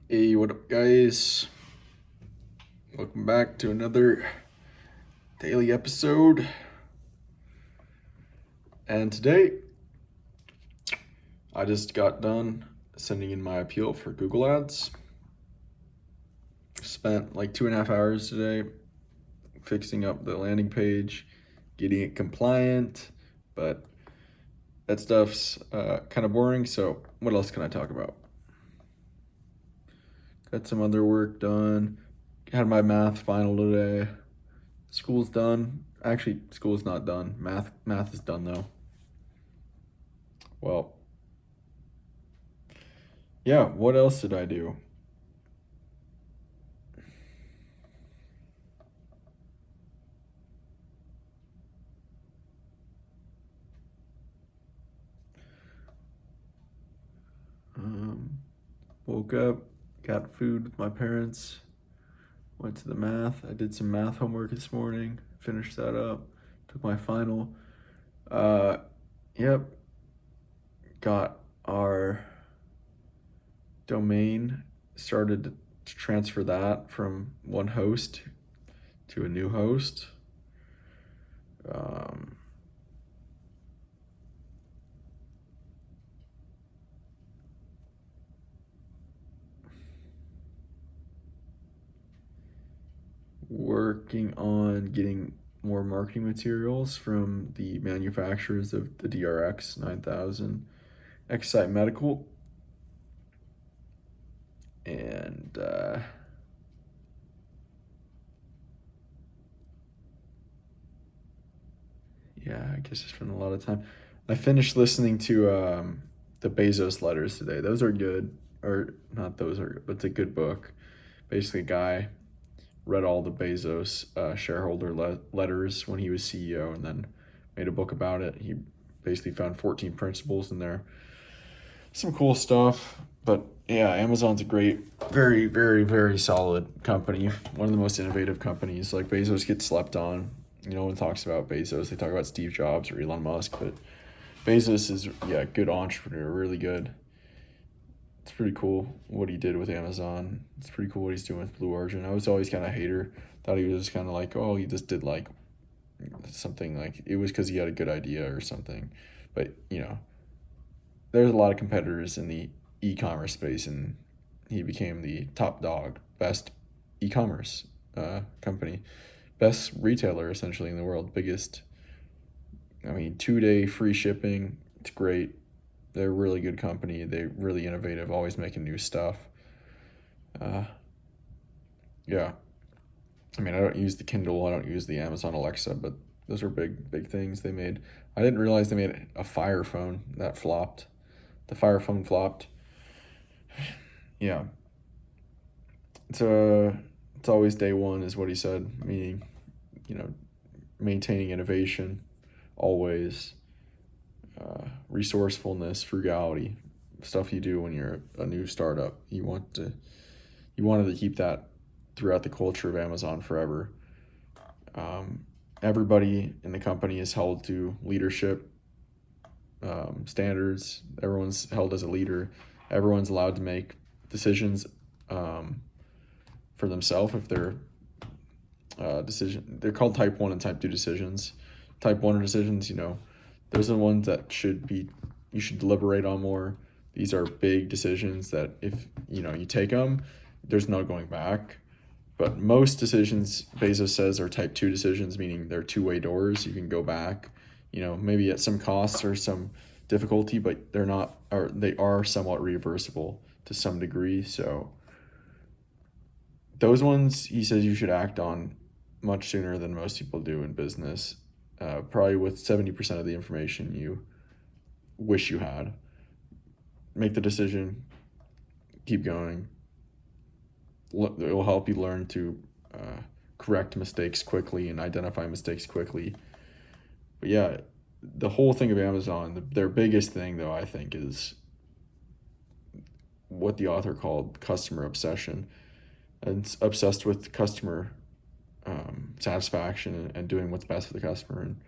Hey, what up, guys? Welcome back to another daily episode. And today, I just got done sending in my appeal for Google Ads. Spent like 2.5 hours today fixing up the landing page, getting it compliant, but that stuff's kind of boring, so what else can I talk about? Got some other work done. Had my math final today. School's done. Actually, school's not done. Math is done though. Well, yeah, what else did I do? Um, Woke up, got food with my parents, went to the math. I did some math homework this morning, finished that up, took my final. Uh, yep, got our domain, started to transfer that from one host to a new host. Um, Working on getting more marketing materials from the manufacturers of the DRX 9000 Excite Medical. And yeah, I guess I spent a lot of time. I finished listening to the Bezos Letters today. Those are good, or not those are, but it's a good book. Basically, a guy read all the Bezos shareholder letters when he was CEO, and then made a book about it. He basically found 14 principles in there. Some cool stuff, but yeah, Amazon's a great, very, very, very solid company. One of the most innovative companies. Like Bezos gets slept on. No one talks about Bezos. They talk about Steve Jobs or Elon Musk, but Bezos is a good entrepreneur, really good. It's pretty cool what he did with Amazon. It's pretty cool what he's doing with Blue Origin. I was always kind of a hater. Thought he was just kind of like, oh, he just did like something like it was because he had a good idea or something. But there's a lot of competitors in the e-commerce space, and he became the top dog, best e-commerce company, best retailer essentially in the world, biggest. I mean, 2 day free shipping. It's great. They're a really good company. They're really innovative, always making new stuff. Uh, yeah. I mean, I don't use the Kindle. I don't use the Amazon Alexa, but those are big, big things they made. I didn't realize they made a Fire phone that flopped. The Fire phone flopped. Yeah. It's it's always day one, is what he said. Meaning, you know, maintaining innovation, always resourcefulness, frugality, stuff you do when you're a new startup. You wanted to keep that throughout the culture of Amazon forever. Everybody in the company is held to leadership standards. Everyone's held as a leader. Everyone's allowed to make decisions for themselves if they're they're called type 1 and type 2 decisions. Type 1 decisions, those are the ones that you should deliberate on more. These are big decisions that if you take them, there's no going back. But most decisions, Bezos says, are type 2 decisions, meaning they're two-way doors. You can go back, maybe at some costs or some difficulty, but they're not, or they are somewhat reversible to some degree. So those ones, he says, you should act on much sooner than most people do in business. Probably with 70% of the information you wish you had. Make the decision, keep going. It will help you learn to correct mistakes quickly and identify mistakes quickly. But yeah, the whole thing of Amazon, their biggest thing, though, I think, is what the author called customer obsession. And it's obsessed with customer satisfaction and doing what's best for the customer. And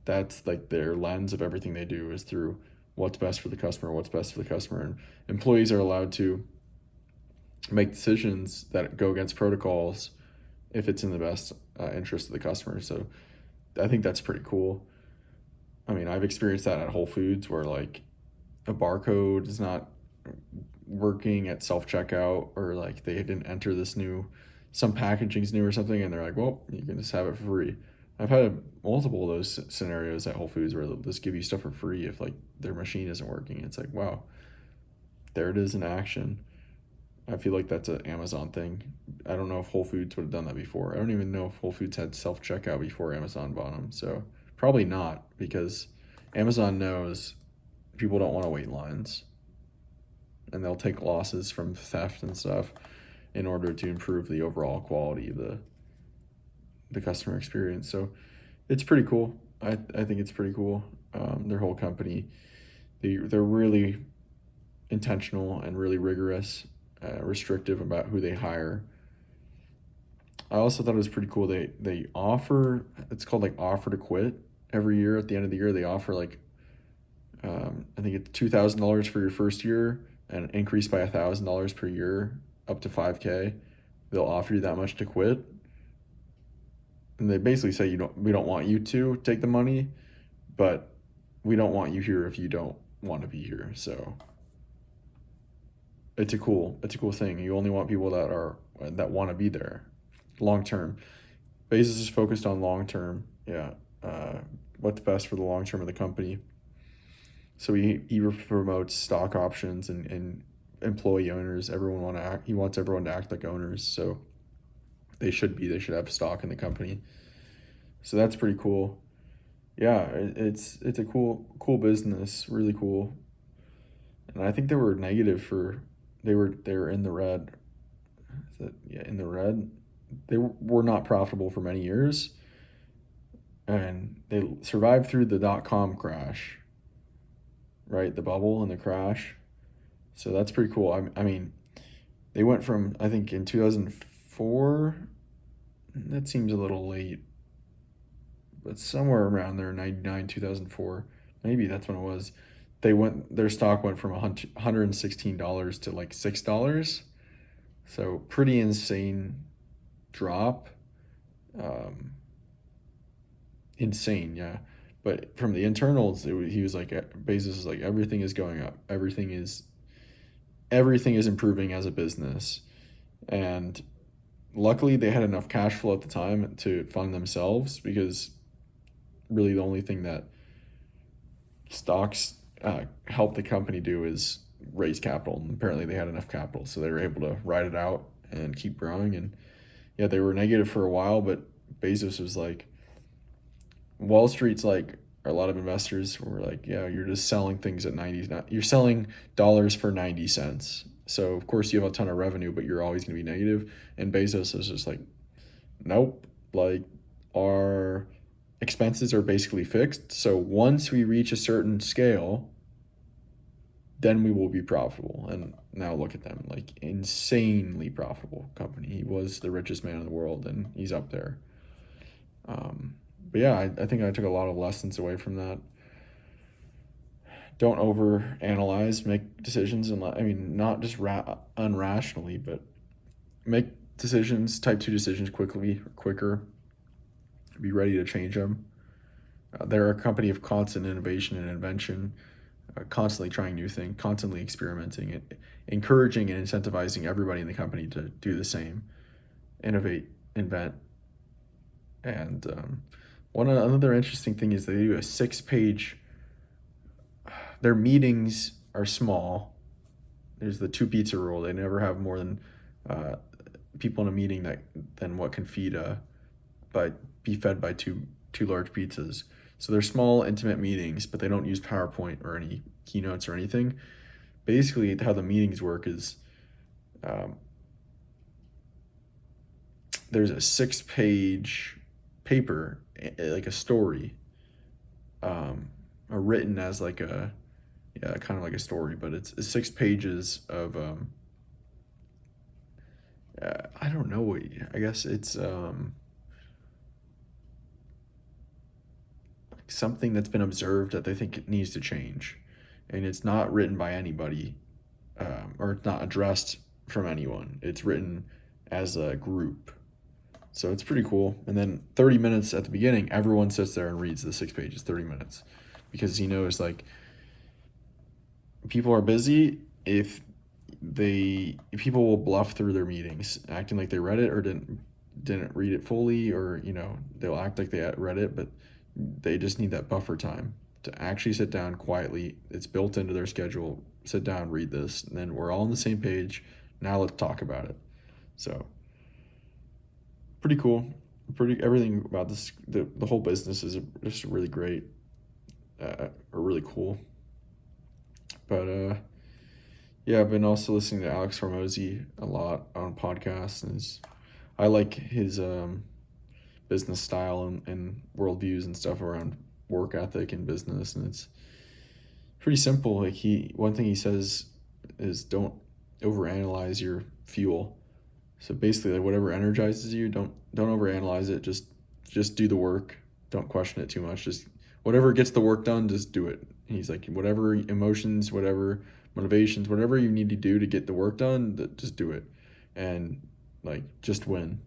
that's like their lens of everything they do is through what's best for the customer, what's best for the customer. And employees are allowed to make decisions that go against protocols if it's in the best interest of the customer. So I think that's pretty cool. I mean, I've experienced that at Whole Foods where like a barcode is not working at self checkout, or like they didn't enter this new, some packaging's new or something, and they're like, well, you can just have it for free. I've had multiple of those scenarios at Whole Foods where they'll just give you stuff for free if like their machine isn't working. It's like, wow, there it is in action. I feel like that's an Amazon thing. I don't know if Whole Foods would have done that before. I don't even know if Whole Foods had self checkout before Amazon bought them. So probably not, because Amazon knows people don't want to wait in lines, and they'll take losses from theft and stuff in order to improve the overall quality of the customer experience. So it's pretty cool. I think it's pretty cool. Their whole company, they're really intentional and really rigorous, restrictive about who they hire. I also thought it was pretty cool. They offer, it's called like offer to quit every year. At the end of the year, they offer like I think it's $2,000 for your first year and increase by $1,000 per year up to 5K. They'll offer you that much to quit, and they basically say we don't want you to take the money, but we don't want you here if you don't want to be here. So it's a cool thing. You only want people that want to be there long term. Bezos is focused on long term. Yeah, what's best for the long term of the company. So he promotes stock options and employee owners. He wants everyone to act like owners. So they should have stock in the company. So that's pretty cool. Yeah, it's a cool business, really cool. And I think they were negative for they were in the red. In the red. They were not profitable for many years, and they survived through the .com crash, right? The bubble and the crash. So that's pretty cool. I mean, they went from, I think in 2004, that seems a little late, but somewhere around there, 99, 2004, maybe that's when it was. Their stock went from $116 to like $6. So pretty insane drop. Insane, yeah. But from the internals, he was like, Bezos is like, everything is going up. Everything is improving as a business. And luckily they had enough cash flow at the time to fund themselves, because really the only thing that stocks help the company do is raise capital. And apparently they had enough capital, so they were able to ride it out and keep growing. And yeah, they were negative for a while, but Bezos was like, Wall Street's like, a lot of investors were like, yeah, you're just selling things at 90, you're selling dollars for 90 cents. So of course you have a ton of revenue, but you're always going to be negative. And Bezos is just like, nope, like our expenses are basically fixed. So once we reach a certain scale, then we will be profitable. And now look at them, like insanely profitable company. He was the richest man in the world, and he's up there. But yeah, I think I took a lot of lessons away from that. Don't over analyze, make decisions, and I mean, not just unrationally, but make decisions, type 2 decisions quicker. Be ready to change them. They're a company of constant innovation and invention, constantly trying new things, constantly experimenting, encouraging and incentivizing everybody in the company to do the same, innovate, invent. And another interesting thing is they do a 6-page. Their meetings are small. There's the 2 pizza rule. They never have more than people in a meeting than what can be fed by two large pizzas. So they're small, intimate meetings, but they don't use PowerPoint or any keynotes or anything. Basically, how the meetings work is there's a 6-page paper, like a story, written as like kind of like a story, but it's 6 pages of I don't know. I guess it's something that's been observed that they think it needs to change, and it's not written by anybody, or it's not addressed from anyone. It's written as a group. So it's pretty cool. And then 30 minutes at the beginning, everyone sits there and reads the 6 pages, 30 minutes. Because he knows, like, people are busy if people will bluff through their meetings, acting like they read it or didn't read it fully, or they'll act like they read it, but they just need that buffer time to actually sit down quietly. It's built into their schedule. Sit down, read this, and then we're all on the same page. Now let's talk about it. So pretty cool. Pretty everything about this. The whole business is just really great, or really cool. But yeah, I've been also listening to Alex Hormozy a lot on podcasts, and I like his business style and worldviews and stuff around work ethic and business, and it's pretty simple. Like, one thing he says is, don't overanalyze your fuel. So basically, like, whatever energizes you, don't overanalyze it. Just do the work. Don't question it too much. Just whatever gets the work done, just do it. And he's like, whatever emotions, whatever motivations, whatever you need to do to get the work done, just do it, and like, just win.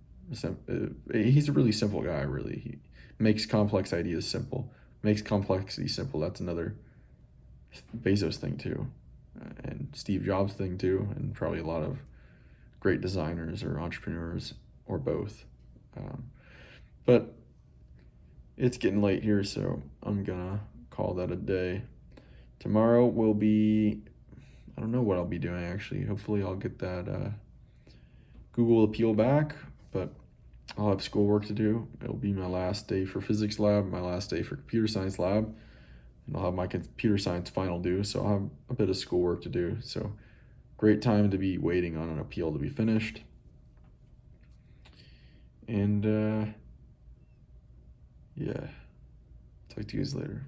He's a really simple guy. Really, he makes complex ideas simple. Makes complexity simple. That's another Bezos thing too, and Steve Jobs thing too, and probably a lot of great designers or entrepreneurs or both. But it's getting late here, so I'm gonna call that a day. Tomorrow will be, I don't know what I'll be doing actually. Hopefully I'll get that Google appeal back, but I'll have schoolwork to do. It'll be my last day for physics lab, my last day for computer science lab, and I'll have my computer science final due, so I'll have a bit of schoolwork to do. So great time to be waiting on an appeal to be finished. And yeah, talk to you guys later.